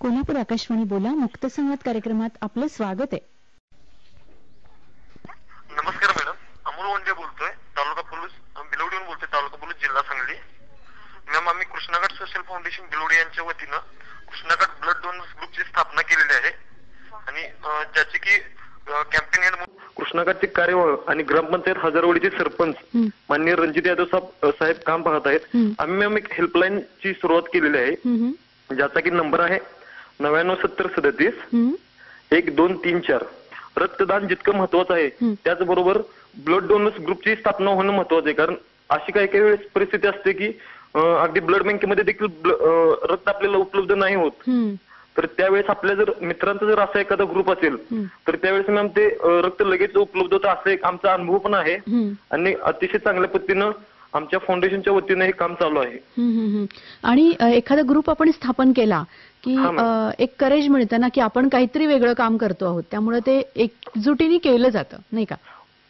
कोल्हापूर आकाशवाणी बोला मुक्त संवाद कार्यक्रमात आपलं स्वागत आहे. नमस्कार मॅडम, अमोल वंडे बोलतोय, तालुका पोलीस बिलवडीहून बोलतोय, तालुका पोलीस जिल्हा सांगली. मॅम, आम्ही कृष्णाघाट सोशल फाउंडेशन बिलवडी यांच्या वतीनं कृष्णाघाट ब्लड डोनर्स ग्रुपची स्थापना केलेली आहे आणि ज्याची की कॅम्पेन हेड कृष्णाघाटचे कार्यवाह आणि ग्रामपंचायत हजारवाडीचे सरपंच माननीय रणजित यादव साहेब काम पाहत आहेत. आम्ही मॅम एक हेल्पलाईन ची सुरुवात केलेली आहे ज्याचा की नंबर आहे 9970371234. रक्तदान जितकं महत्वाचं आहे त्याचबरोबर ब्लड डोनर्स ग्रुपची स्थापना होणं महत्वाचं आहे. कारण अशी काही काही वेळेस परिस्थिती असते की अगदी ब्लड बँकेमध्ये देखील रक्त आपल्याला उपलब्ध नाही होत. तर त्यावेळेस आपल्या जर मित्रांचा जर असा एखादा ग्रुप असेल तर त्यावेळेस मॅम ते रक्त लगेच उपलब्ध होतं, असा एक आमचा अनुभव पण आहे आणि अतिशय चांगल्या पद्धतीनं आमच्या फाउंडेशनच्या वतीनं हे काम चालू आहे. आणि एखादा ग्रुप आपण स्थापन केला की एक करेज मिळतं ना की आपण काहीतरी वेगळं काम करतो आहोत, त्यामुळे ते एकजुटीने केलं जातं, नाही का?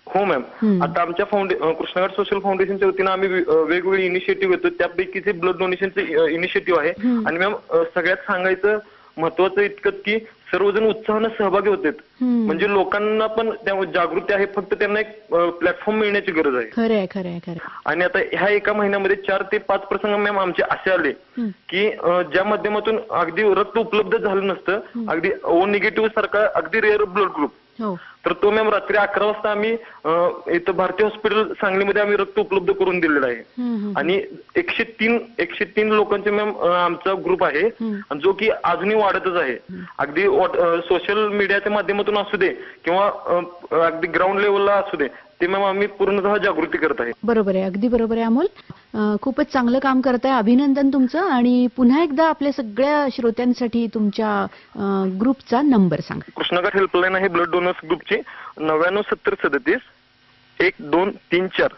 हो मॅम, आता आमच्या कृष्णाघाट सोशल फाउंडेशनच्या वतीनं आम्ही वेगवेगळे इनिशिएटिव्ह घेतो, त्यापैकीचे ब्लड डोनेशनचे इनिशिएटिव्ह आहे. आणि मॅम सगळ्यात सांगायचं महत्वाचं इतकंच की सर्वजण उत्साहानं सहभागी होतात. म्हणजे लोकांना पण जागृती आहे, फक्त त्यांना एक प्लॅटफॉर्म मिळण्याची गरज आहे. खरंय खरंय खरंय. आणि आता ह्या एका महिन्यामध्ये 4 ते 5 प्रसंग मॅम आमचे असे आले की ज्या माध्यमातून अगदी रक्त उपलब्ध झालं नसतं, अगदी ओ निगेटिव्ह सारखा अगदी रेअर ब्लड ग्रुप, तर तो मॅम रात्री 11 वाजता आम्ही इथं भारतीय हॉस्पिटल सांगलीमध्ये आम्ही रक्त उपलब्ध करून दिलेलं आहे. आणि 103 लोकांचे मॅम आमचा ग्रुप आहे जो की अजूनही वाढतच आहे. अगदी सोशल मीडियाच्या माध्यमातून असू दे किंवा अगदी ग्राउंड लेवलला असू दे, ते मॅम आम्ही पूर्णतः जागृती करत आहे. बरोबर आहे, अगदी बरोबर आहे अमोल. खूपच चांगलं काम करताय, अभिनंदन तुमचं. आणि पुन्हा एकदा आपल्या सगळ्या श्रोत्यांसाठी तुमच्या ग्रुपचा नंबर सांगा. कृष्णाघाट हेल्पलाईन आहे ब्लड डोनर्स ग्रुपची 9970371234.